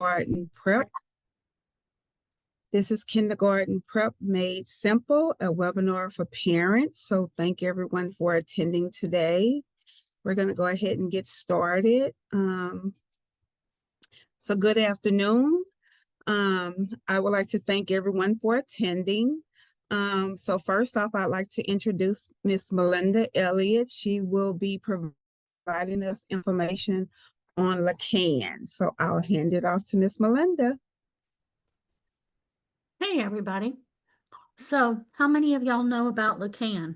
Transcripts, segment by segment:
kindergarten prep. This is Kindergarten Prep Made Simple, a webinar for parents. So thank everyone for attending today. We're going to go ahead and get started. So good afternoon. I would like to thank everyone for attending. So first off, I'd like to introduce Miss Melinda Elliott. She will be providing us information on LACAN. So I'll hand it off to Miss Melinda. Hey, everybody. So how many of y'all know about LACAN?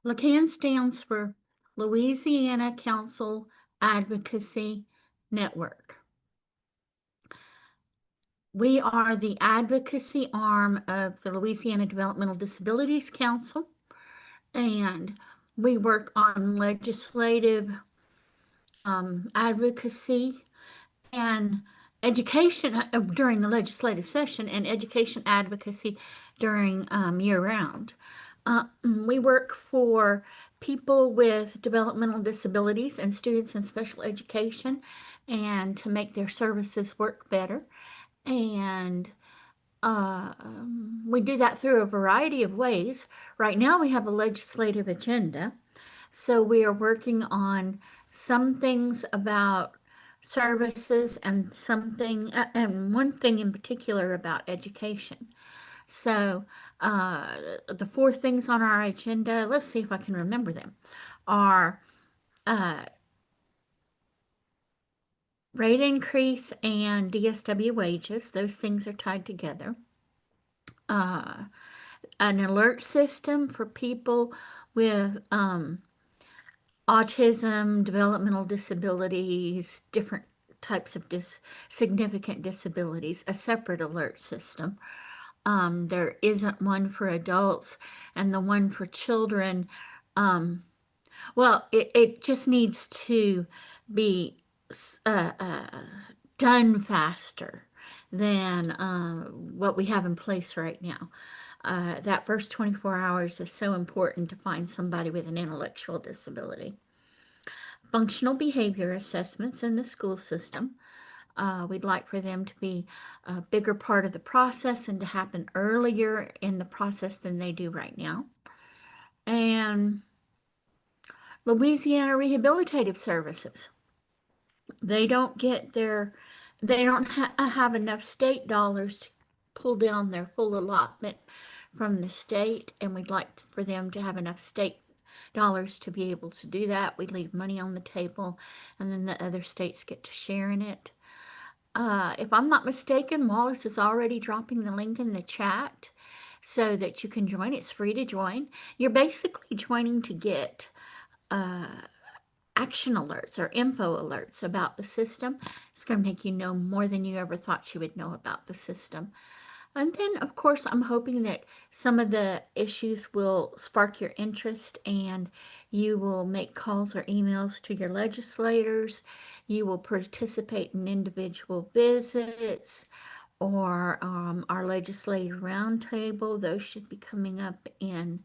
LACAN stands for Louisiana Council Advocacy Network. We are the advocacy arm of the Louisiana Developmental Disabilities Council, and we work on legislative advocacy and education during the legislative session and education advocacy during year-round. We work for people with developmental disabilities and students in special education and to make their services work better. And we do that through a variety of ways. Right now we have a legislative agenda. So we are working on some things about services and something, and one thing in particular about education. So the four things on our agenda, let's see if I can remember them, are rate increase and DSW wages. Those things are tied together. An alert system for people with autism, developmental disabilities, different types of significant disabilities, a separate alert system. There isn't one for adults, and the one for children, well, it just needs to be done faster than what we have in place right now. That first 24 hours is so important to find somebody with an intellectual disability. Functional behavior assessments in the school system. We'd like for them to be a bigger part of the process and to happen earlier in the process than they do right now. And Louisiana Rehabilitative Services. They don't have enough state dollars to pull down their full allotment from the state, and we'd like for them to have enough state dollars to be able to do that. We leave money on the table, and then the other states get to share in it. If I'm not mistaken, Wallace is already dropping the link in the chat so that you can join. It's free to join. You're basically joining to get action alerts or info alerts about the system. It's going to make you know more than you ever thought you would know about the system. And then, of course, I'm hoping that some of the issues will spark your interest and you will make calls or emails to your legislators. You will participate in individual visits or our legislative roundtable. Those should be coming up in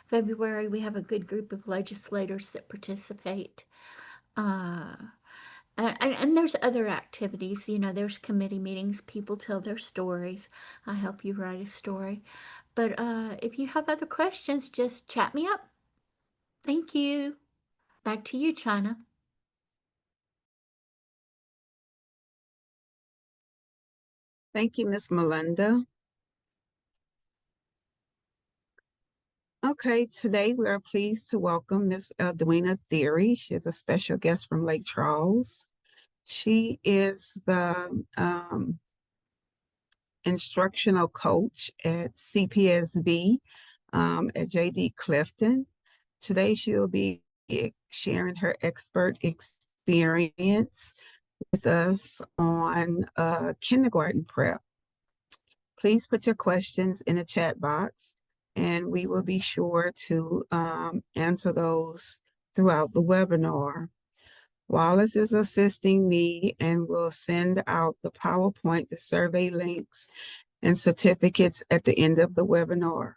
February. We have a good group of legislators that participate. And there's other activities, you know, there's committee meetings, people tell their stories. I help you write a story. But if you have other questions, just chat me up. Thank you. Back to you, China. Thank you, Miss Melinda. Okay, today we are pleased to welcome Miss Eddwena Thierry. She is a special guest from Lake Charles. She is the instructional coach at CPSB at JD Clifton. Today she will be sharing her expert experience with us on kindergarten prep. Please put your questions in the chat box, and we will be sure to answer those throughout the webinar. Wallace is assisting me and will send out the PowerPoint, the survey links, and certificates at the end of the webinar.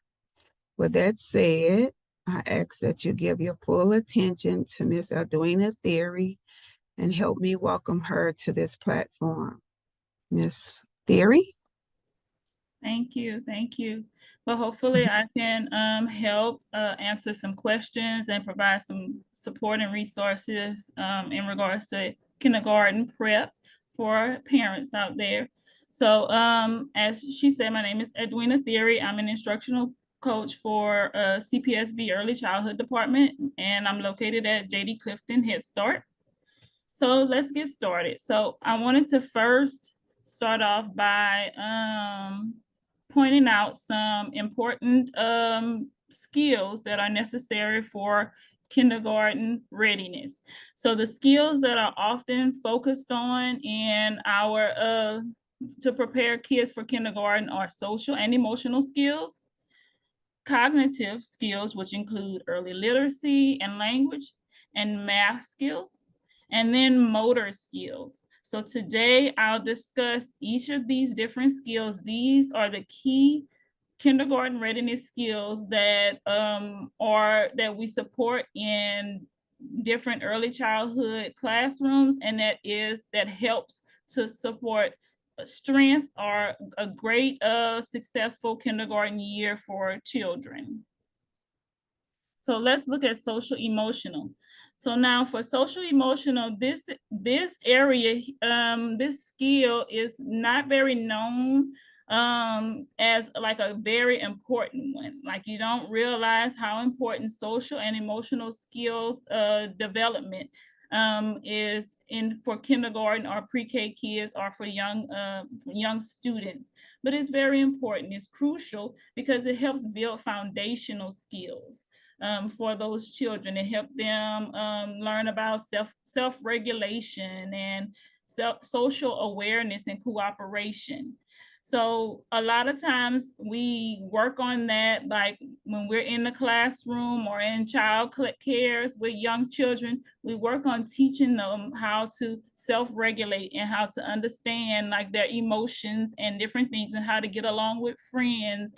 With that said, I ask that you give your full attention to Miss Eddwena Thierry and help me welcome her to this platform. Miss Thierry? Thank you. Thank you. Well, hopefully I can help answer some questions and provide some support and resources in regards to kindergarten prep for parents out there. So as she said, my name is Eddwena Thierry. I'm an instructional coach for CPSB Early Childhood Department, and I'm located at JD Clifton Head Start. So let's get started. So I wanted to first start off by pointing out some important skills that are necessary for kindergarten readiness. So the skills that are often focused on in our to prepare kids for kindergarten are social and emotional skills, cognitive skills, which include early literacy and language, and math skills, and then motor skills. So today I'll discuss each of these different skills. These are the key kindergarten readiness skills that that we support in different early childhood classrooms, and that helps to support strength or a great successful kindergarten year for children. So let's look at social emotional. So now for social emotional, this area, this skill is not very known as like a very important one. Like you don't realize how important social and emotional skills development is for kindergarten or pre-K kids or for young students. But it's very important. It's crucial because it helps build foundational skills for those children and help them learn about self-regulation and social awareness and cooperation. So a lot of times we work on that, like when we're in the classroom or in child cares with young children, we work on teaching them how to self-regulate and how to understand like their emotions and different things and how to get along with friends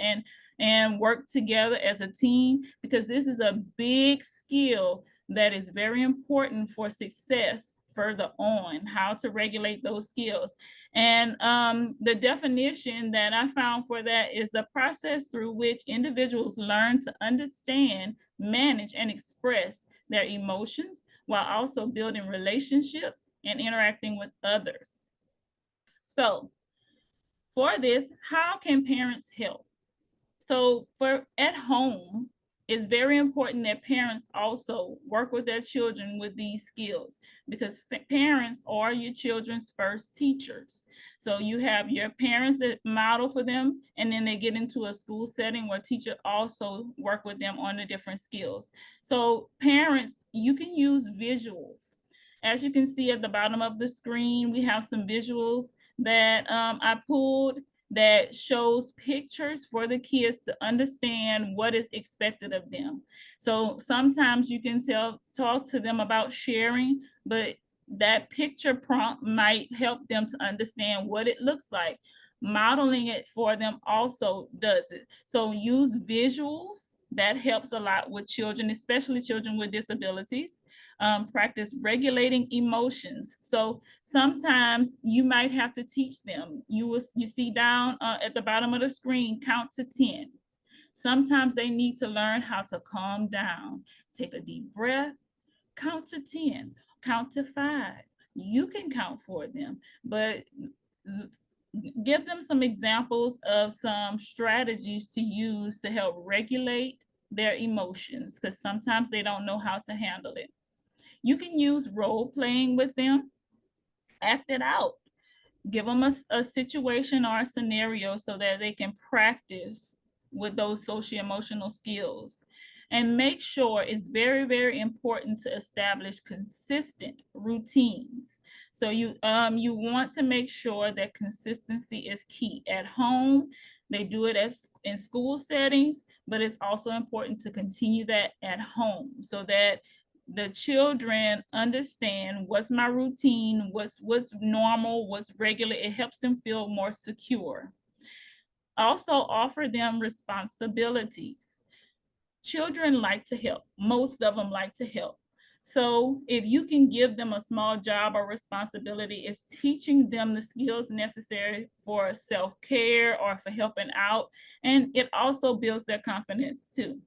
and work together as a team, because this is a big skill that is very important for success further on, how to regulate those skills. And the definition that I found for that is the process through which individuals learn to understand, manage, and express their emotions while also building relationships and interacting with others. So for this, how can parents help? So for at home, it's very important that parents also work with their children with these skills, because parents are your children's first teachers. So you have your parents that model for them, and then they get into a school setting where teachers also work with them on the different skills. So parents, you can use visuals. As you can see at the bottom of the screen, we have some visuals that I pulled that shows pictures for the kids to understand what is expected of them. So sometimes you can talk to them about sharing, but that picture prompt might help them to understand what it looks like. Modeling it for them also does it. So use visuals. That helps a lot with children, especially children with disabilities. Practice regulating emotions. So sometimes you might have to teach them. You see down at the bottom of the screen, count to 10. Sometimes they need to learn how to calm down. Take a deep breath, count to 10, count to 5. You can count for them, but give them some examples of some strategies to use to help regulate their emotions, because sometimes they don't know how to handle it. You can use role playing with them, act it out. Give them a situation or a scenario so that they can practice with those social emotional skills. And make sure it's very, very important to establish consistent routines. So you want to make sure that consistency is key. At home, they do it as in school settings, but it's also important to continue that at home so that the children understand what's my routine, what's normal, what's regular. It helps them feel more secure. Also offer them responsibilities. children like to help. Most of them like to help. So if you can give them a small job or responsibility, it's teaching them the skills necessary for self-care or for helping out. And it also builds their confidence too.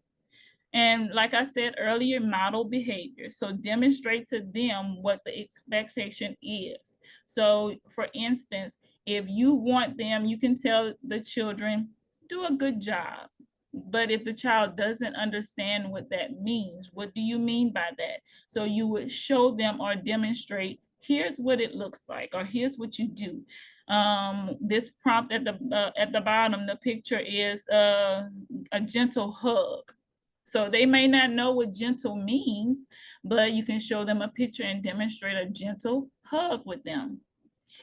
And like I said earlier, model behavior. So demonstrate to them what the expectation is. So for instance, if you want them, you can tell the children, do a good job. But if the child doesn't understand what that means, what do you mean by that? So you would show them or demonstrate, here's what it looks like, or here's what you do. This prompt at the bottom, the picture is a gentle hug. So they may not know what gentle means, but you can show them a picture and demonstrate a gentle hug with them.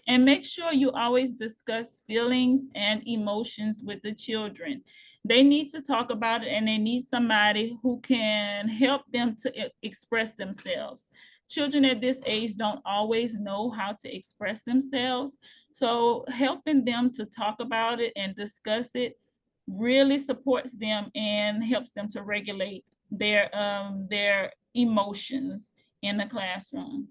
And make sure you always discuss feelings and emotions with the children. They need to talk about it, and they need somebody who can help them to express themselves. Children at this age don't always know how to express themselves. So helping them to talk about it and discuss it really supports them and helps them to regulate their emotions in the classroom.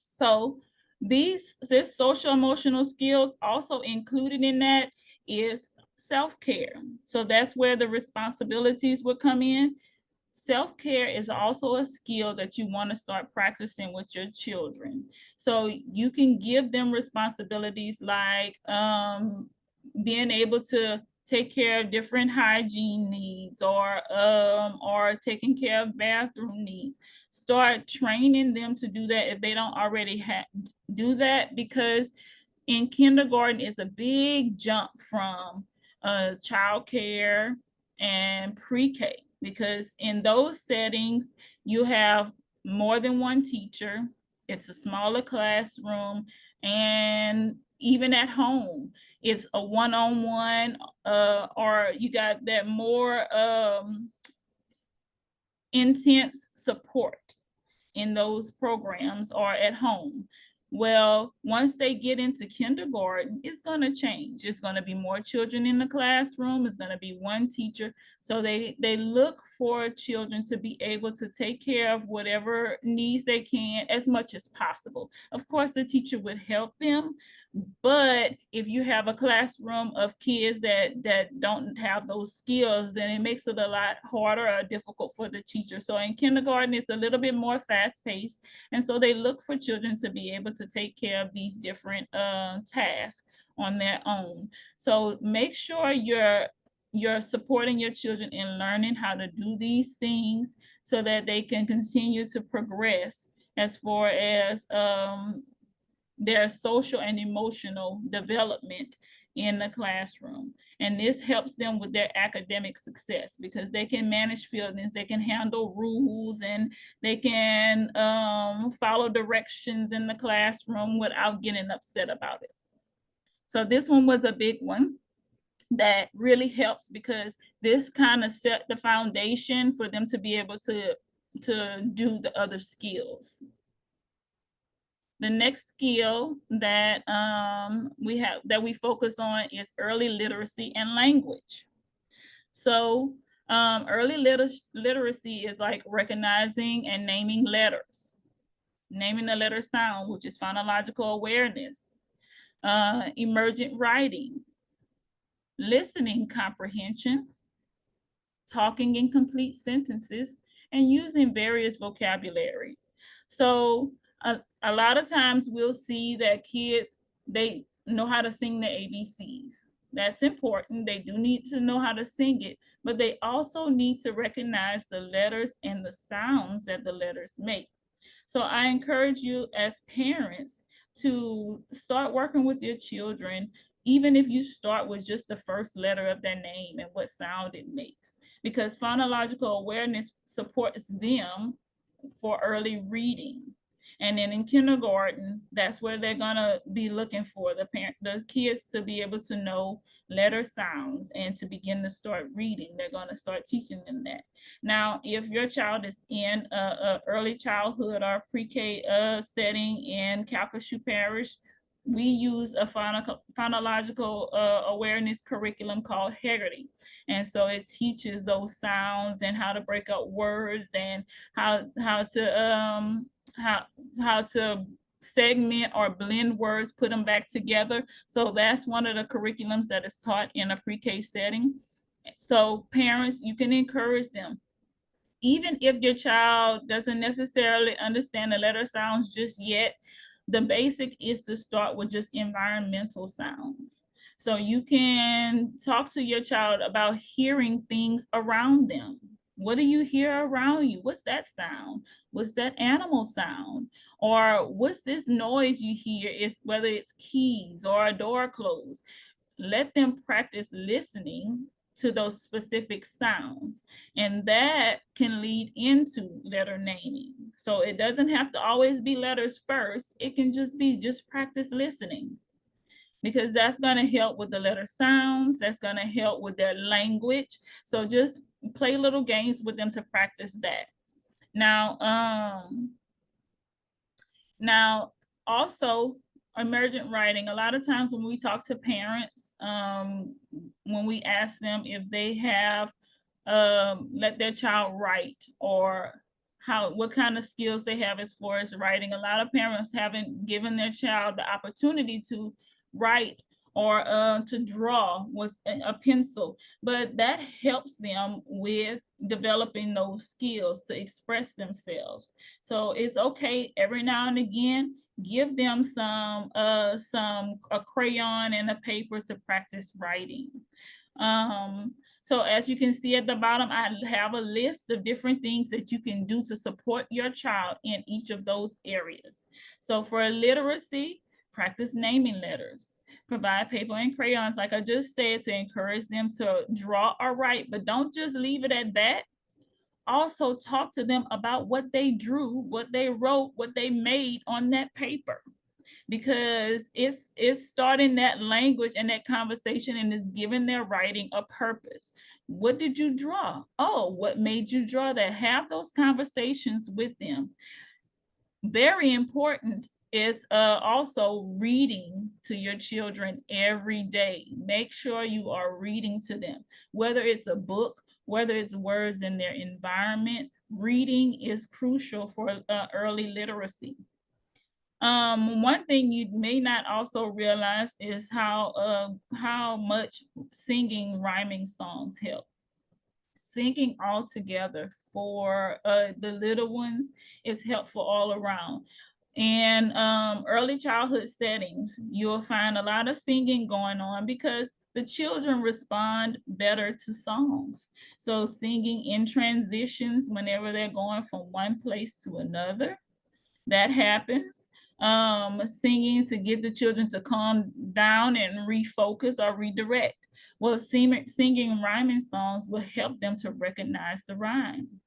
So this social emotional skills, also included in that is self-care. So that's where the responsibilities would come in. Self-care is also a skill that you want to start practicing with your children. So you can give them responsibilities like being able to take care of different hygiene needs, or taking care of bathroom needs. Start training them to do that if they don't already do that, because in kindergarten is a big jump from child care and pre-K, because in those settings you have more than one teacher, it's a smaller classroom, and even at home it's a one-on-one, or you got that more intense support in those programs or at home. Well, once they get into kindergarten, it's going to change. It's going to be more children in the classroom. It's going to be one teacher. So they look for children to be able to take care of whatever needs they can as much as possible. Of course, the teacher would help them, but if you have a classroom of kids that don't have those skills, then it makes it a lot harder or difficult for the teacher. So in kindergarten, it's a little bit more fast-paced. And so they look for children to be able to take care of these different tasks on their own. So make sure you're supporting your children in learning how to do these things so that they can continue to progress as far as their social and emotional development in the classroom. And this helps them with their academic success, because they can manage feelings, they can handle rules, and they can follow directions in the classroom without getting upset about it. So this one was a big one that really helps, because this kind of set the foundation for them to be able to do the other skills. The next skill that we focus on is early literacy and language. So early literacy is like recognizing and naming letters, naming the letter sound, which is phonological awareness, emergent writing, listening comprehension, talking in complete sentences, and using various vocabulary. So a lot of times we'll see that kids, they know how to sing the ABCs. That's important. They do need to know how to sing it, but they also need to recognize the letters and the sounds that the letters make. So I encourage you as parents to start working with your children, even if you start with just the first letter of their name and what sound it makes, because phonological awareness supports them for early reading. And then in kindergarten, that's where they're gonna be looking for the kids to be able to know letter sounds and to begin to start reading. They're gonna start teaching them that. Now, if your child is in a early childhood or pre-K setting in Calcasieu Parish, we use a phonological awareness curriculum called Haggerty. And so it teaches those sounds and how to break up words and how to segment or blend words, put them back together. So that's one of the curriculums that is taught in a pre-K setting. So parents, you can encourage them. Even if your child doesn't necessarily understand the letter sounds just yet, the basic is to start with just environmental sounds. So you can talk to your child about hearing things around them. What do you hear around you? What's that sound? What's that animal sound? Or what's this noise you hear? Is whether it's keys or a door closed. Let them practice listening to those specific sounds, and that can lead into letter naming. So it doesn't have to always be letters first. It can just be practice listening, because that's going to help with the letter sounds. That's going to help with their language. So just play little games with them to practice that. Now also, emergent writing. A lot of times when we talk to parents, when we ask them if they have let their child write, or what kind of skills they have as far as writing, a lot of parents haven't given their child the opportunity to write or to draw with a pencil, but that helps them with developing those skills to express themselves. So it's okay every now and again, give them a crayon and a paper to practice writing. So as you can see at the bottom, I have a list of different things that you can do to support your child in each of those areas. So for literacy, practice naming letters. Provide paper and crayons, like I just said, to encourage them to draw or write, but don't just leave it at that. Also talk to them about what they drew, what they wrote, what they made on that paper, because it's starting that language and that conversation, and is giving their writing a purpose. What did you draw? Oh, what made you draw that? Have those conversations with them. Very important is also reading to your children every day. Make sure you are reading to them, whether it's a book, whether it's words in their environment. Reading is crucial for early literacy. One thing you may not also realize is how much singing rhyming songs help. Singing all together for the little ones is helpful all around. And early childhood settings, you'll find a lot of singing going on because the children respond better to songs. So singing in transitions whenever they're going from one place to another, that happens. Singing to get the children to calm down and refocus or redirect. Well, singing rhyming songs will help them to recognize the rhyme.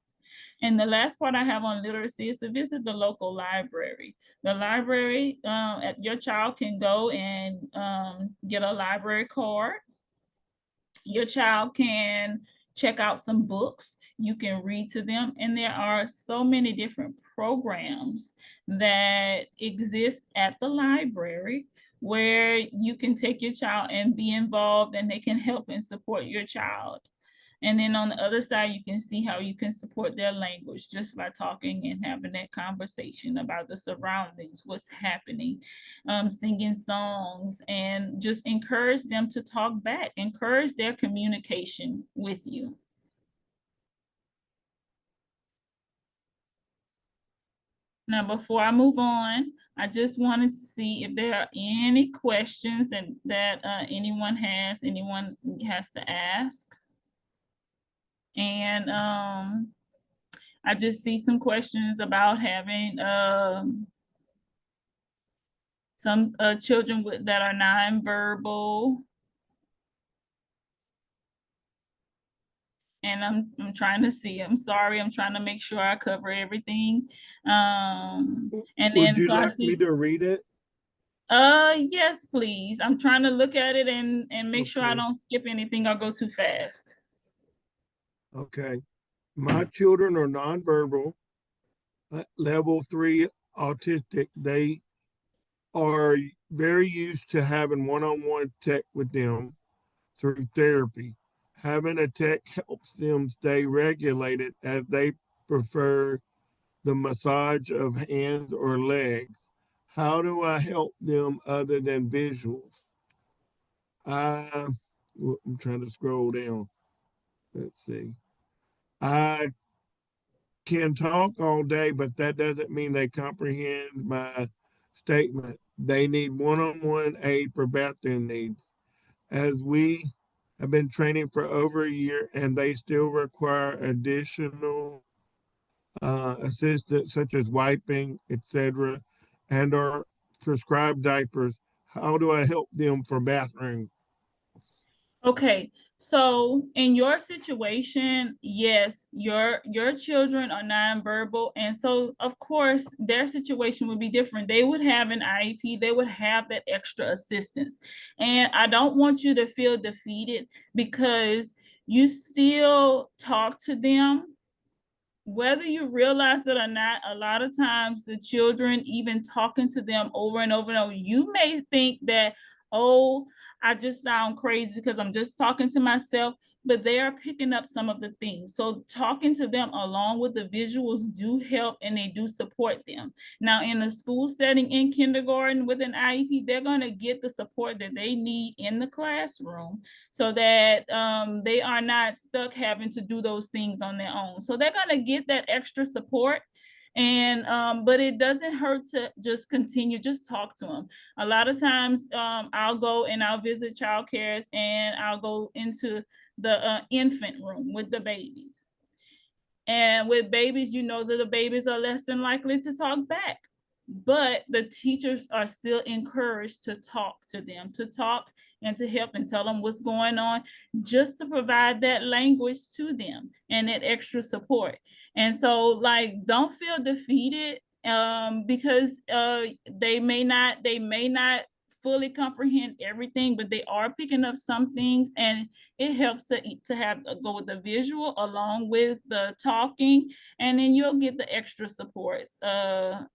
And the last part I have on literacy is to visit the local library. The library, your child can go and get a library card. Your child can check out some books. You can read to them. And there are so many different programs that exist at the library where you can take your child and be involved, and they can help and support your child. And then on the other side, you can see how you can support their language just by talking and having that conversation about the surroundings, what's happening, singing songs, and just encourage them to talk back, encourage their communication with you. Now, before I move on, I just wanted to see if there are any questions that anyone has to ask. And I just see some questions about having some children that are nonverbal. And I'm trying to see. I'm sorry. I'm trying to make sure I cover everything. And Would then you so I like see. me to read it? Yes, please. I'm trying to look at it and make sure I Okay. don't skip anything or go too fast. Okay. My children are nonverbal, level 3 autistic. They are very used to having one-on-one tech with them through therapy. Having a tech helps them stay regulated as they prefer the massage of hands or legs. How do I help them other than visuals? I, I'm trying to scroll down. Let's see. I can talk all day, but that doesn't mean they comprehend my statement. They need one on one aid for bathroom needs. As we have been training for over a year and they still require additional assistance, such as wiping, etc., and or prescribed diapers, how do I help them for bathroom? Okay, so in your situation, yes, your children are nonverbal, and so of course their situation would be different. They would have an IEP, they would have that extra assistance. And I don't want you to feel defeated because you still talk to them whether you realize it or not. A lot of times the children, even talking to them over and over and over, you may think that, oh, I just sound crazy because I'm just talking to myself, but they are picking up some of the things. So talking to them along with the visuals do help and they do support them. Now in a school setting in kindergarten with an IEP, they're going to get the support that they need in the classroom so that they are not stuck having to do those things on their own. So they're going to get that extra support. And but it doesn't hurt to just continue, just talk to them. A lot of times I'll go and I'll visit child cares and I'll go into the infant room with the babies. And with babies, you know that the babies are less than likely to talk back. But the teachers are still encouraged to talk to them, to talk and to help and tell them what's going on, just to provide that language to them and that extra support. And so, like, don't feel defeated because they may not fully comprehend everything, but they are picking up some things, and it helps to have go with the visual along with the talking, and then you'll get the extra supports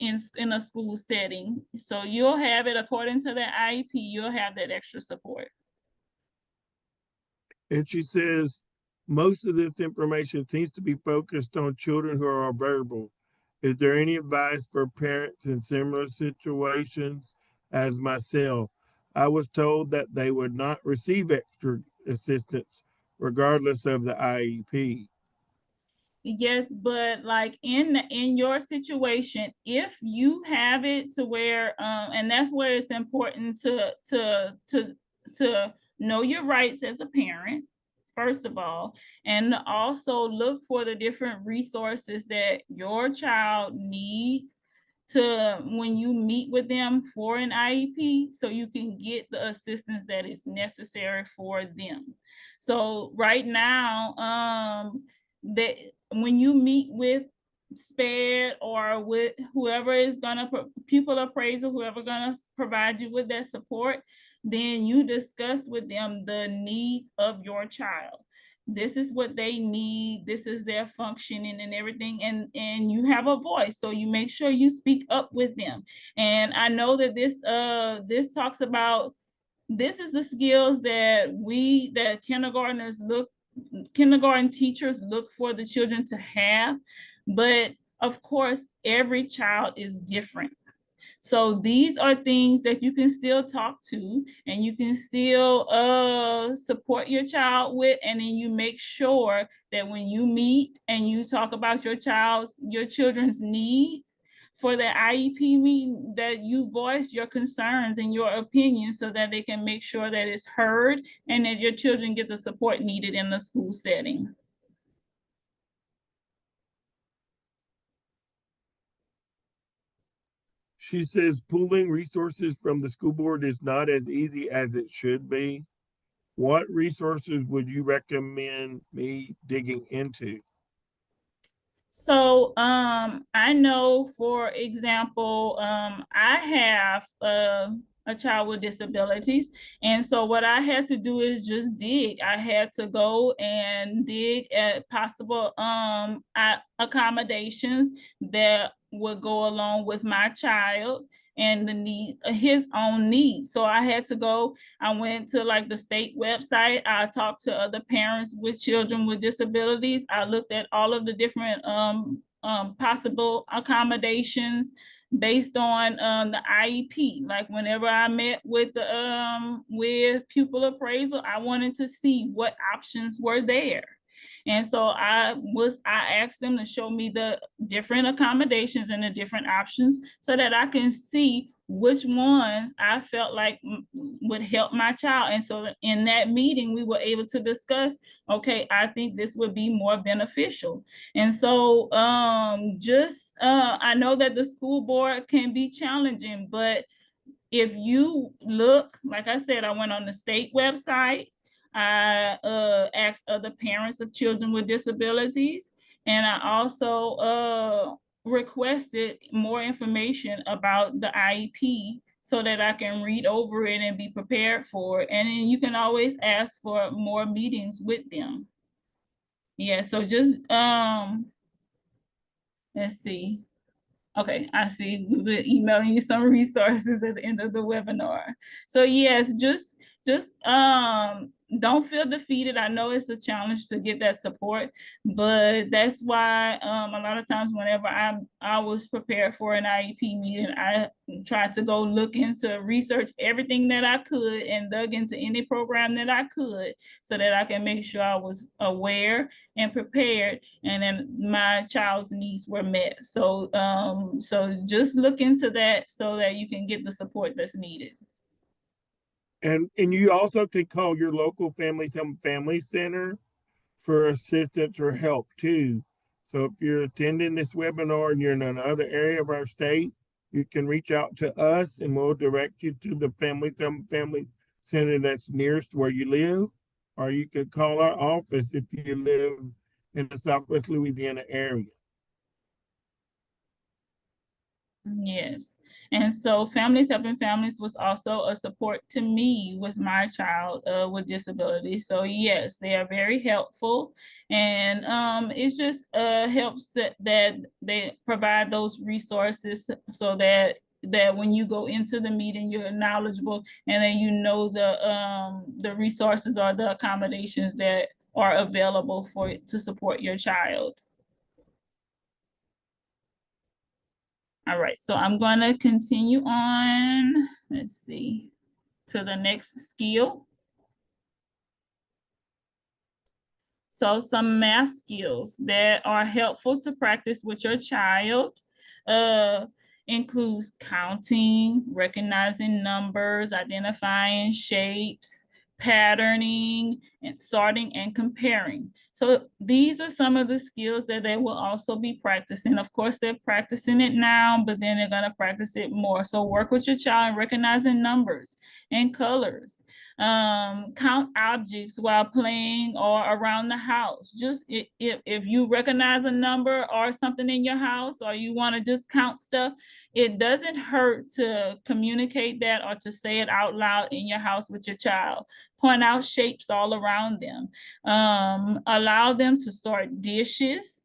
in a school setting. So you'll have it according to the IEP, you'll have that extra support. And she says, most of this information seems to be focused on children who are verbal. Is there any advice for parents in similar situations as myself? I was told that they would not receive extra assistance regardless of the IEP. Yes, but like in your situation, if you have it to where and that's where it's important to know your rights as a parent, first of all, and also look for the different resources that your child needs to when you meet with them for an IEP, so you can get the assistance that is necessary for them. So right now, that when you meet with SPED or with whoever is gonna pupil appraiser, whoever gonna provide you with that support, then you discuss with them the needs of your child. This is what they need, this is their functioning and everything, and you have a voice, so you make sure you speak up with them. And I know that this talks about, this is the skills that kindergarten teachers look for the children to have, but of course every child is different. So these are things that you can still talk to and you can still support your child with, and then you make sure that when you meet and you talk about your children's needs for the IEP meeting, that you voice your concerns and your opinions so that they can make sure that it's heard and that your children get the support needed in the school setting. She says pooling resources from the school board is not as easy as it should be. What resources would you recommend me digging into? So I know, for example, I have a child with disabilities. And so what I had to do is just dig. I had to go and dig at possible accommodations that would go along with my child. and the need, his own needs. So I had to go, I went to like the state website. I talked to other parents with children with disabilities. I looked at all of the different possible accommodations based on the IEP. Like whenever I met with the with pupil appraisal, I wanted to see what options were there. And so I asked them to show me the different accommodations and the different options so that I can see which ones I felt like would help my child. And so in that meeting, we were able to discuss, okay, I think this would be more beneficial. And so I know that the school board can be challenging, but if you look, like I said, I went on the state website. I asked other parents of children with disabilities, and I also requested more information about the IEP so that I can read over it and be prepared for it. And then you can always ask for more meetings with them. Yeah, so just let's see. Okay, I see. We'll be emailing you some resources at the end of the webinar. So yes, just don't feel defeated. I know it's a challenge to get that support, but that's why a lot of times whenever I was prepared for an IEP meeting, I tried to go look into research everything that I could and dug into any program that I could so that I can make sure I was aware and prepared, and then my child's needs were met. So so just look into that so that you can get the support that's needed. And you also could call your local family center for assistance or help too. So if you're attending this webinar and you're in another area of our state, you can reach out to us and we'll direct you to the family center that's nearest where you live, or you could call our office if you live in the Southwest Louisiana area. Yes. And so Families Helping Families was also a support to me with my child with disabilities. So yes, they are very helpful. And it just helps that they provide those resources so that when you go into the meeting, you're knowledgeable and then you know the resources or the accommodations that are available to support your child. All right, so I'm going to continue on, let's see, to the next skill. So some math skills that are helpful to practice with your child includes counting, recognizing numbers, identifying shapes, patterning, and sorting and comparing. So these are some of the skills that they will also be practicing. Of course, they're practicing it now, but then they're going to practice it more. So work with your child in recognizing numbers and colors. Count objects while playing or around the house. Just if you recognize a number or something in your house, or you want to just count stuff, it doesn't hurt to communicate that or to say it out loud in your house with your child. Point out shapes all around them. Allow them to sort dishes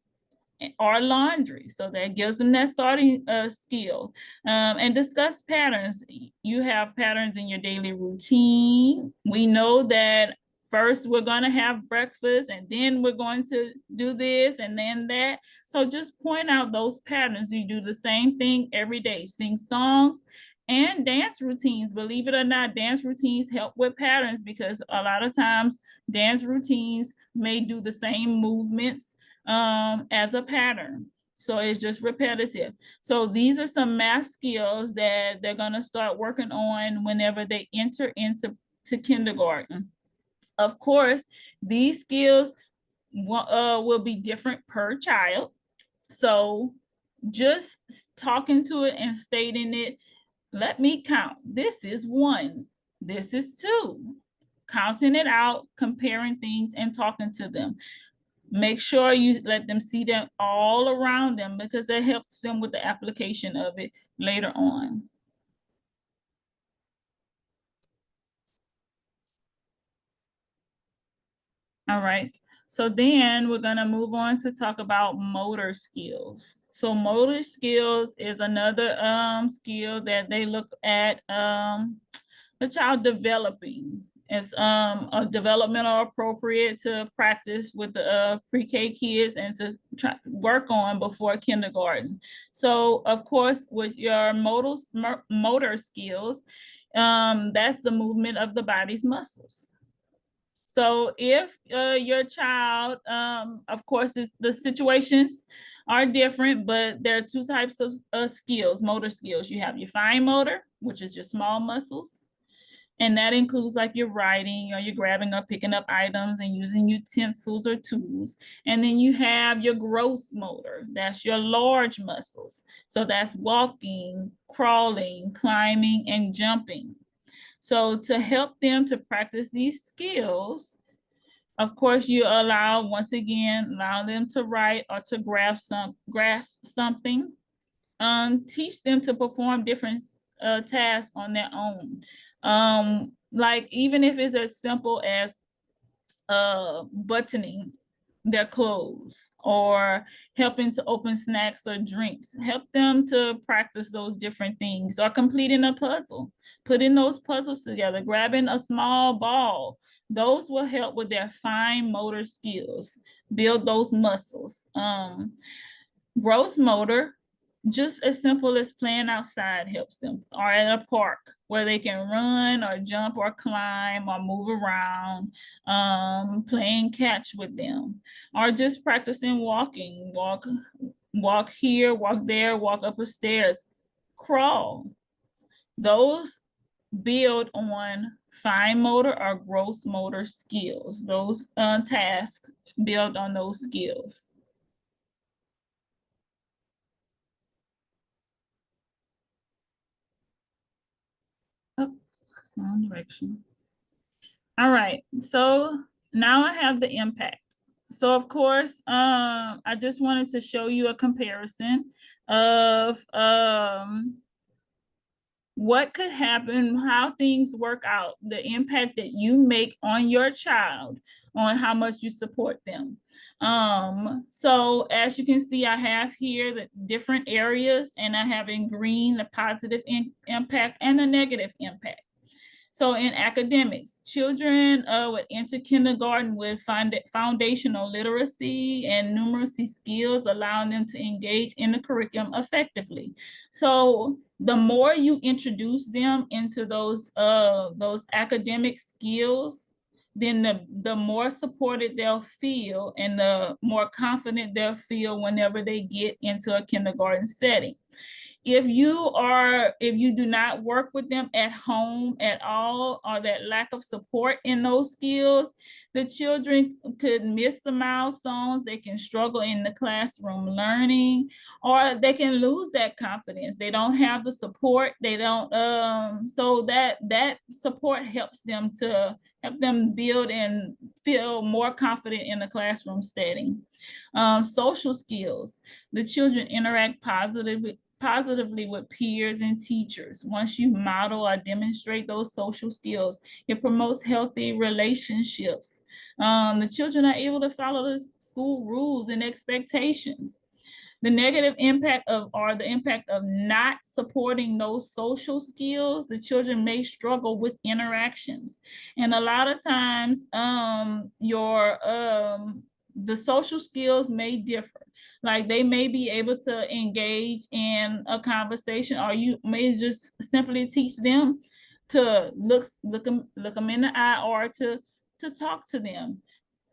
or laundry. So that gives them that sorting skill. And discuss patterns. You have patterns in your daily routine. We know that first we're going to have breakfast and then we're going to do this and then that. So just point out those patterns. You do the same thing every day. Sing songs and dance routines. Believe it or not, dance routines help with patterns because a lot of times dance routines may do the same movements as a pattern. So it's just repetitive. So these are some math skills that they're going to start working on whenever they enter into kindergarten. Of course, these skills will be different per child. So just talking to it and stating it, let me count. This is 1. This is 2. Counting it out, comparing things, and talking to them. Make sure you let them see them all around them because that helps them with the application of it later on. All right, so then we're gonna move on to talk about motor skills. So motor skills is another skill that they look at the child developing. It's a developmental appropriate to practice with the pre-K kids and to try work on before kindergarten. So of course, with your motor skills, that's the movement of the body's muscles. So if your child, of course, the situations are different, but there are two types of skills, motor skills. You have your fine motor, which is your small muscles. And that includes like your writing, or you're grabbing up, picking up items and using utensils or tools. And then you have your gross motor, that's your large muscles. So that's walking, crawling, climbing, and jumping. So to help them to practice these skills, of course, you allow them to write or to grasp something. Teach them to perform different tasks on their own. Like even if it's as simple as buttoning their clothes or helping to open snacks or drinks. Help them to practice those different things, or completing a puzzle, putting those puzzles together, grabbing a small ball. Those will help with their fine motor skills, build those muscles. Gross motor, just as simple as playing outside helps them, or at a park where they can run or jump or climb or move around, playing catch with them, or just practicing walking, walk here, walk there, walk up the stairs, crawl. Those build on fine motor or gross motor skills. Those tasks build on those skills. Oh, wrong direction. All right, so now I have the impact. So of course, I just wanted to show you a comparison of what could happen, how things work out, the impact that you make on your child, on how much you support them. So as you can see, I have here the different areas, and I have in green the positive impact and the negative impact. So in academics, children would enter kindergarten with foundational literacy and numeracy skills, allowing them to engage in the curriculum effectively. So the more you introduce them into those academic skills, then the more supported they'll feel and the more confident they'll feel whenever they get into a kindergarten setting. If you do not work with them at home at all, or that lack of support in those skills, the children could miss the milestones. They can struggle in the classroom learning, or they can lose that confidence. They don't have the support. They don't, so that support helps them build and feel more confident in the classroom setting. Social skills, the children interact positively with peers and teachers. Once you model or demonstrate those social skills, it promotes healthy relationships. The children are able to follow the school rules and expectations. The negative impact of not supporting those social skills, the children may struggle with interactions. And a lot of times the social skills may differ. Like they may be able to engage in a conversation, or you may just simply teach them to look them in the eye, or to talk to them.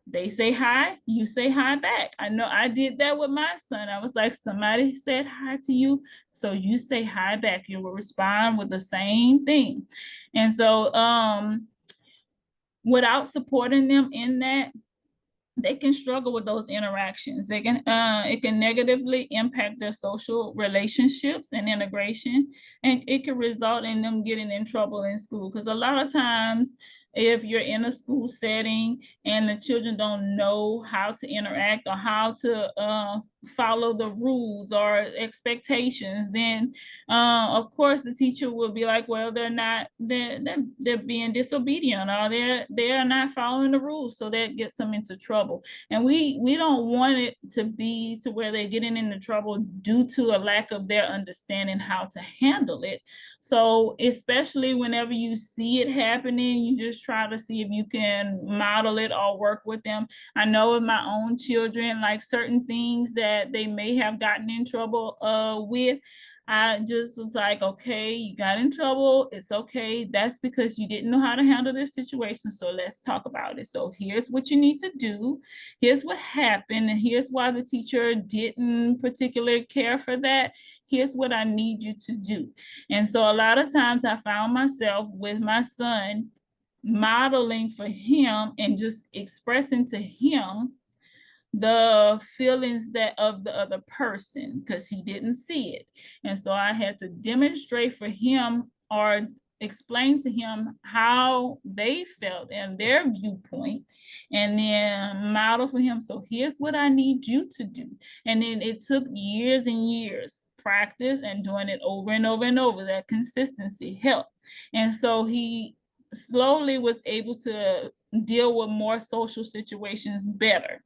They say hi, you say hi back. I know I did that with my son. I was like, somebody said hi to you, so you say hi back. You will respond with the same thing. And so without supporting them in that, they can struggle with those interactions. It can negatively impact their social relationships and integration, and it can result in them getting in trouble in school. Because a lot of times if you're in a school setting and the children don't know how to interact or how to follow the rules or expectations, then of course the teacher will be like, well, they're being disobedient, or they're not following the rules, so that gets them into trouble. And we don't want it to be to where they're getting into trouble due to a lack of their understanding how to handle it. So especially whenever you see it happening, you just try to see if you can model it or work with them. I know with my own children, like certain things that they may have gotten in trouble with, I just was like, okay, you got in trouble. It's okay. That's because you didn't know how to handle this situation. So let's talk about it. So here's what you need to do. Here's what happened. And here's why the teacher didn't particularly care for that. Here's what I need you to do. And so a lot of times I found myself with my son modeling for him and just expressing to him the feelings that of the other person, because he didn't see it. And so I had to demonstrate for him or explain to him how they felt and their viewpoint, and then model for him. So here's what I need you to do. And then it took years and years, practice and doing it over and over and over. That consistency helped. And so he slowly was able to deal with more social situations better.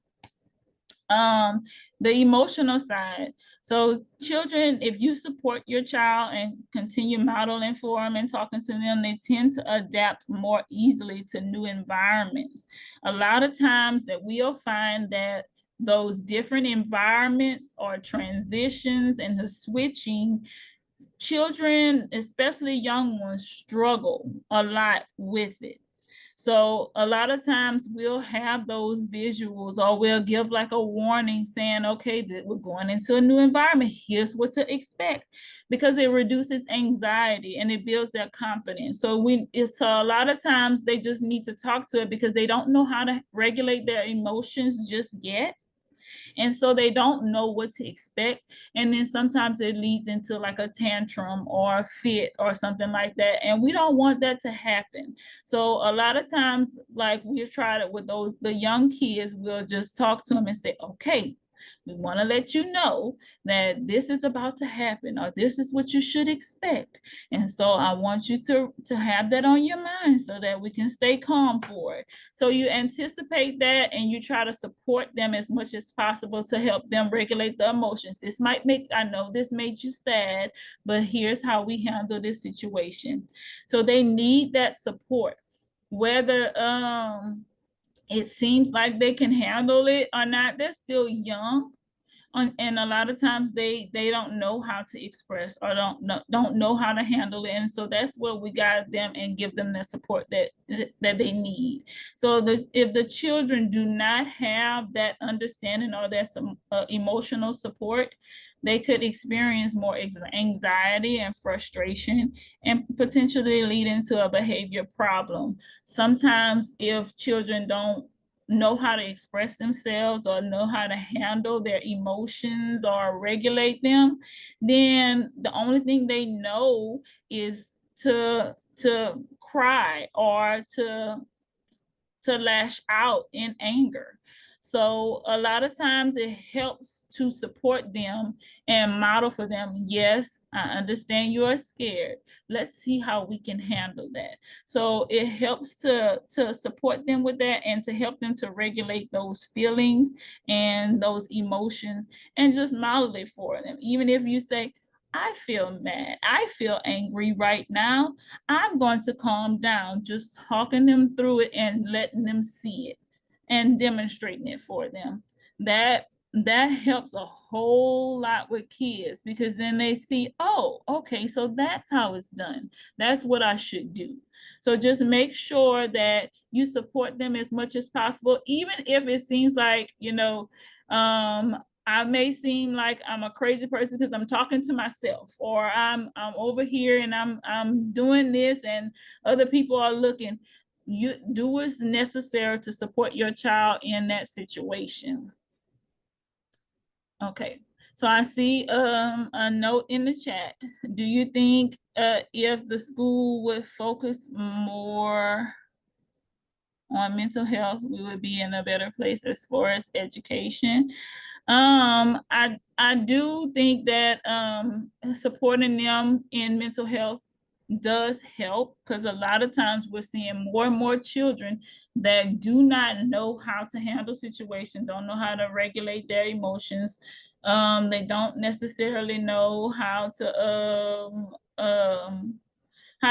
The emotional side. So children, if you support your child and continue modeling for them and talking to them, they tend to adapt more easily to new environments. A lot of times that we'll find that those different environments or transitions and the switching, children, especially young ones, struggle a lot with it. So a lot of times we'll have those visuals, or we'll give like a warning saying, okay, we're going into a new environment. Here's what to expect, because it reduces anxiety and it builds their confidence. So it's a lot of times they just need to talk to it because they don't know how to regulate their emotions just yet. And so they don't know what to expect. And then sometimes it leads into like a tantrum or a fit or something like that. And we don't want that to happen. So a lot of times, like we've tried it with the young kids, we'll just talk to them and say, okay, we want to let you know that this is about to happen, or this is what you should expect. And so I want you to have that on your mind so that we can stay calm for it. So you anticipate that and you try to support them as much as possible to help them regulate the emotions. I know this made you sad, but here's how we handle this situation. So they need that support, whether it seems like they can handle it or not. They're still young. And a lot of times they don't know how to express or don't know how to handle it. And so that's where we guide them and give them the support that they need. So if the children do not have that understanding or that some emotional support, they could experience more anxiety and frustration and potentially lead into a behavior problem. Sometimes if children don't know how to express themselves or know how to handle their emotions or regulate them, then the only thing they know is to cry or to lash out in anger. So a lot of times it helps to support them and model for them, yes, I understand you are scared. Let's see how we can handle that. So it helps to support them with that and to help them to regulate those feelings and those emotions and just model it for them. Even if you say, I feel mad, I feel angry right now, I'm going to calm down, just talking them through it and letting them see it and demonstrating it for them. That helps a whole lot with kids, because then they see, oh, okay, so that's how it's done. That's what I should do. So just make sure that you support them as much as possible, even if it seems like, I may seem like I'm a crazy person because I'm talking to myself, or I'm over here and I'm doing this and other people are looking. You do what's necessary to support your child in that situation. Okay, so I see a note in the chat. Do you think if the school would focus more on mental health, we would be in a better place as far as education. I do think that supporting them in mental health does help, because a lot of times we're seeing more and more children that do not know how to handle situations, don't know how to regulate their emotions. They don't necessarily know how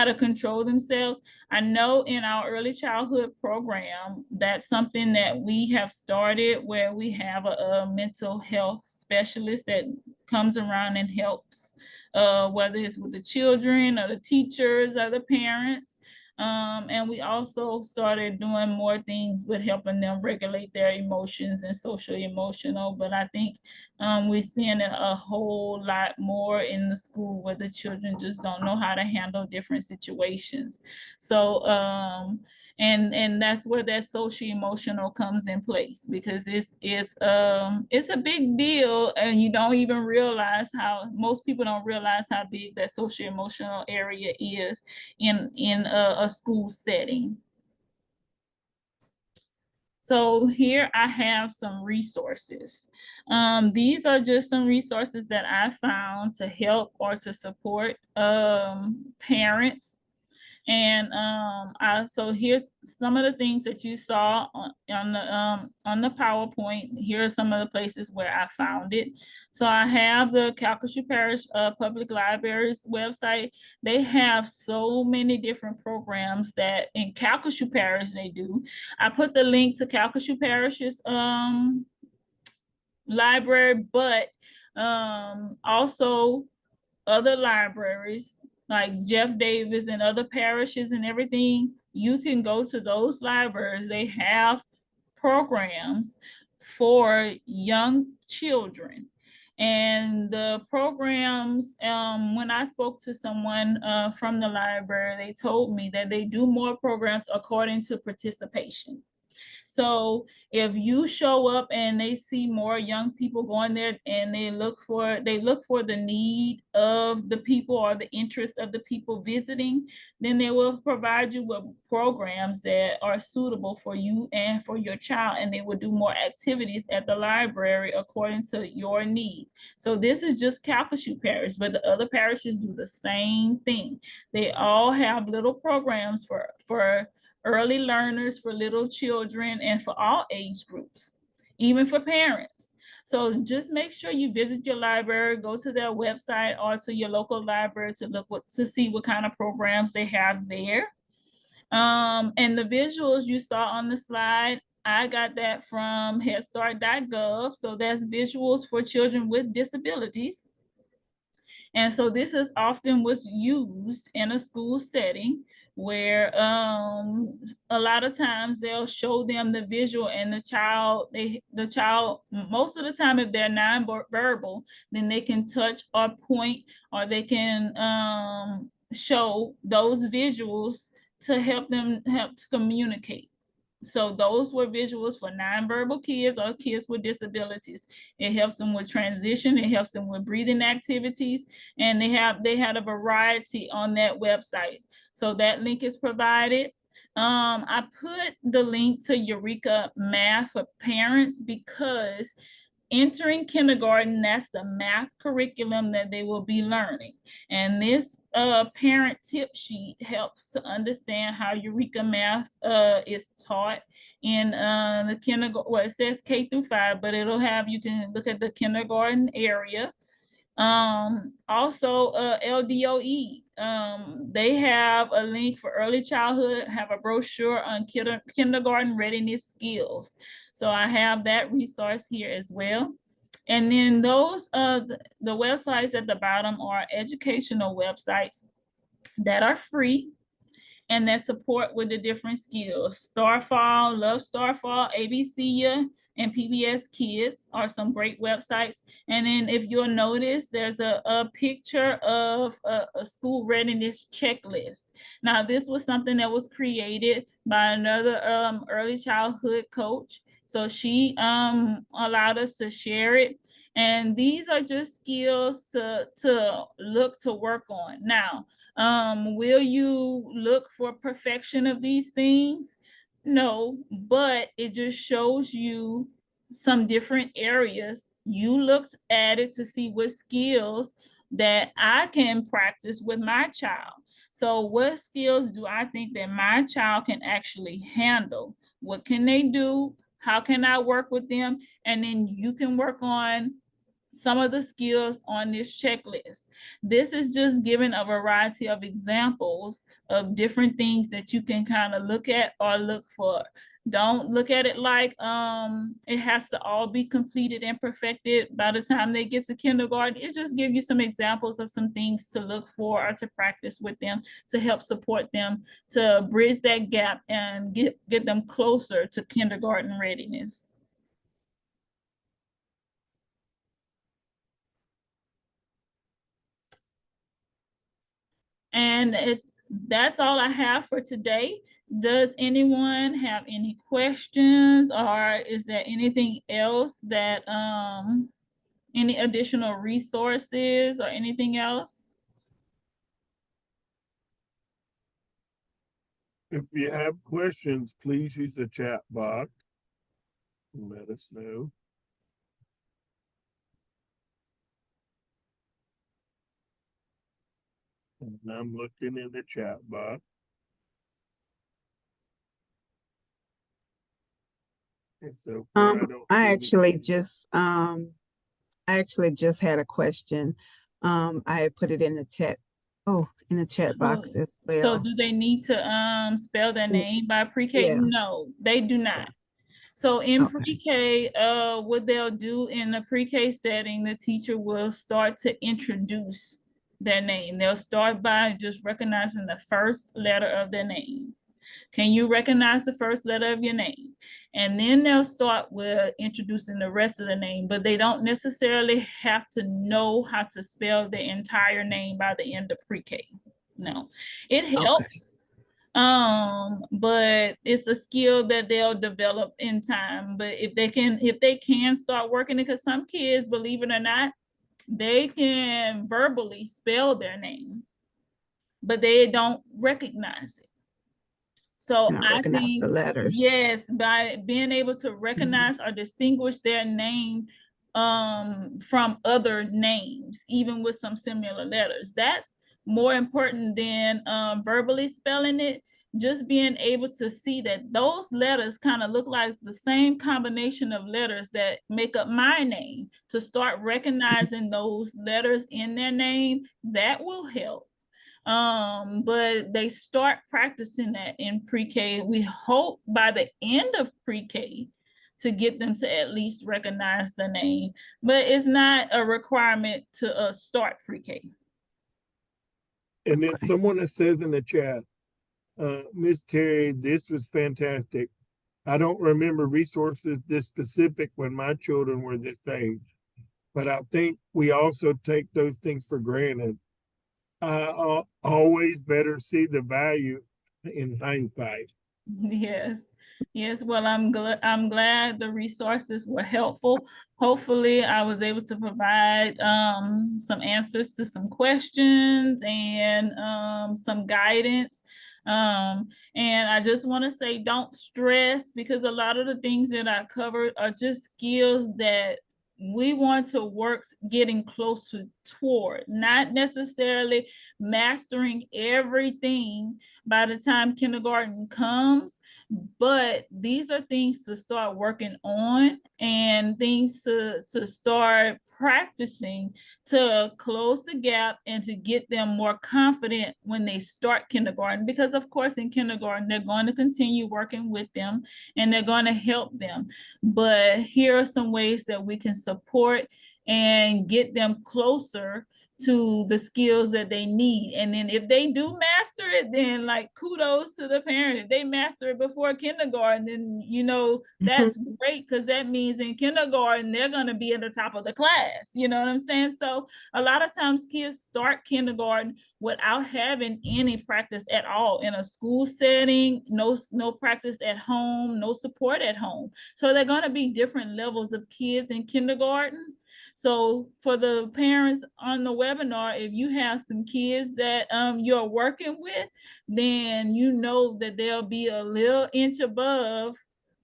to control themselves. I know in our early childhood program, that's something that we have started, where we have a mental health specialist that comes around and helps, whether it's with the children or the teachers or the parents. And we also started doing more things with helping them regulate their emotions and social emotional. But I think we're seeing it a whole lot more in the school, where the children just don't know how to handle different situations. So, and that's where that social emotional comes in place, because it's a big deal, and you don't even realize most people don't realize how big that social emotional area is in a school setting. So here I have some resources. These are just some resources that I found to help or to support parents. And so here's some of the things that you saw on the PowerPoint. Here are some of the places where I found it. So I have the Calcasieu Parish Public Library's website. They have so many different programs that in Calcasieu Parish they do. I put the link to Calcasieu Parish's library, but also other libraries like Jeff Davis and other parishes and everything. You can go to those libraries. They have programs for young children. And the programs, when I spoke to someone from the library, they told me that they do more programs according to participation. So if you show up and they see more young people going there, and they look for the need of the people or the interest of the people visiting, then they will provide you with programs that are suitable for you and for your child, and they will do more activities at the library according to your needs. So this is just Calcasieu Parish, but the other parishes do the same thing. They all have little programs for early learners, for little children, and for all age groups, even for parents. So just make sure you visit your library, go to their website or to your local library to see what kind of programs they have there. And the visuals you saw on the slide, I got that from headstart.gov. So that's visuals for children with disabilities. And so this is often what's used in a school setting, where a lot of times they'll show them the visual, and the child, most of the time, if they're nonverbal, then they can touch or point, or they can show those visuals to help to communicate. So those were visuals for nonverbal kids or kids with disabilities. It helps them with transition. It helps them with breathing activities. And they had a variety on that website. So that link is provided. I put the link to Eureka Math for Parents, because entering kindergarten, that's the math curriculum that they will be learning. And this parent tip sheet helps to understand how Eureka Math is taught in the kindergarten. Well, it says K through 5, but you can look at the kindergarten area. Also LDOE, they have a link for early childhood, have a brochure on kindergarten readiness skills. So I have that resource here as well. And then those the websites at the bottom are educational websites that are free and that support with the different skills. Starfall, Love Starfall, ABC and PBS Kids are some great websites. And then if you'll notice, there's a picture of a school readiness checklist. Now, this was something that was created by another early childhood coach. So she allowed us to share it. And these are just skills to look to work on. Now, will you look for perfection of these things? No, but it just shows you some different areas. You looked at it to see what skills that I can practice with my child. So what skills do I think that my child can actually handle? What can they do? How can I work with them? And then you can work on some of the skills on this checklist. This is just giving a variety of examples of different things that you can kind of look at or look for. Don't look at it like it has to all be completed and perfected by the time they get to kindergarten. It just gives you some examples of some things to look for or to practice with them to help support them to bridge that gap and get them closer to kindergarten readiness. And that's all I have for today. Does anyone have any questions, or is there anything else that any additional resources or anything else? If you have questions, please use the chat box and let us know. And I'm looking in the chat box. And so far, I don't I see actually just had a question. I had put it in the chat. Oh, in the chat box as So well. do they need to spell their name by pre-K? Yeah. No, they do not. So in Okay. pre-K, what they'll do in the pre-K setting, the teacher will start to introduce their name. They'll start by just recognizing the first letter of their name. Can you recognize the first letter of your name? And then they'll start with introducing the rest of the name, but they don't necessarily have to know how to spell the entire name by the end of pre-K. No, it helps. But it's a skill that they'll develop in time. But if they can start working it, because some kids, believe it or not, they can verbally spell their name, but they don't recognize it. So And I I recognize think, the letters. yes, by being able to recognize or distinguish their name from other names, even with some similar letters, that's more important than verbally spelling it. Just being able to see that those letters kind of look like the same combination of letters that make up my name, to start recognizing those letters in their name, that will help. But they start practicing that in pre-K. We hope by the end of pre-K to get them to at least recognize the name, but it's not a requirement to start pre-K. And then Okay. someone that says in the chat, Miss Terry, this was fantastic. I don't remember resources this specific when my children were this age, but I think we also take those things for granted. I always better see the value in hindsight. Yes. Yes, well, I'm glad the resources were helpful. Hopefully, I was able to provide some answers to some questions and some guidance. And I just want to say, don't stress, because a lot of the things that I covered are just skills that we want to work getting closer toward, not necessarily mastering everything by the time kindergarten comes, but these are things to start working on and things to start practicing to close the gap and to get them more confident when they start kindergarten. Because of course in kindergarten, they're going to continue working with them and they're going to help them. But here are some ways that we can support and get them closer to the skills that they need. And then if they do master it, then like kudos to the parent. If they master it before kindergarten, then that's great, because that means in kindergarten they're going to be at the top of the class. You know what I'm saying? So a lot of times kids start kindergarten without having any practice at all in a school setting, no practice at home, no support at home. So they're going to be different levels of kids in kindergarten. So for the parents on the webinar, if you have some kids that you're working with, then you know that they'll be a little inch above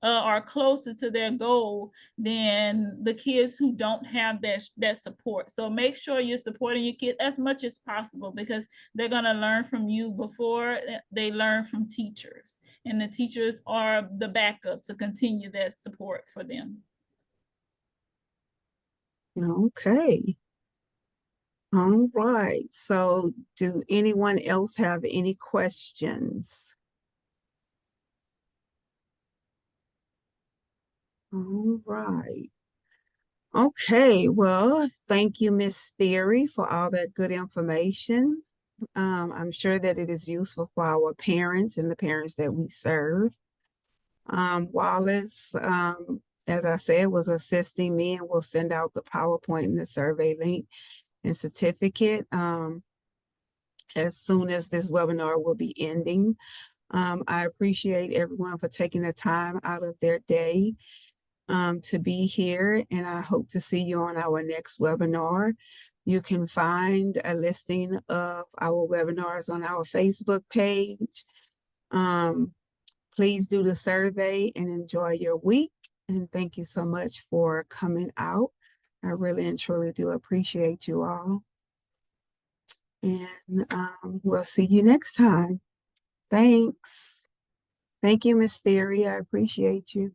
or closer to their goal than the kids who don't have that support. So make sure you're supporting your kids as much as possible, because they're going to learn from you before they learn from teachers. And the teachers are the backup to continue that support for them. Okay. All right. So do anyone else have any questions? All right. Okay. Well, thank you, Miss Thierry, for all that good information. I'm sure that it is useful for our parents and the parents that we serve. Wallace, as I said, was assisting me and will send out the PowerPoint and the survey link and certificate as soon as this webinar will be ending. I appreciate everyone for taking the time out of their day to be here, and I hope to see you on our next webinar. You can find a listing of our webinars on our Facebook page. Please do the survey and enjoy your week. And thank you so much for coming out. I really and truly do appreciate you all. And we'll see you next time. Thanks. Thank you, Miss Thierry. I appreciate you.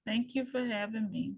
Thank you for having me.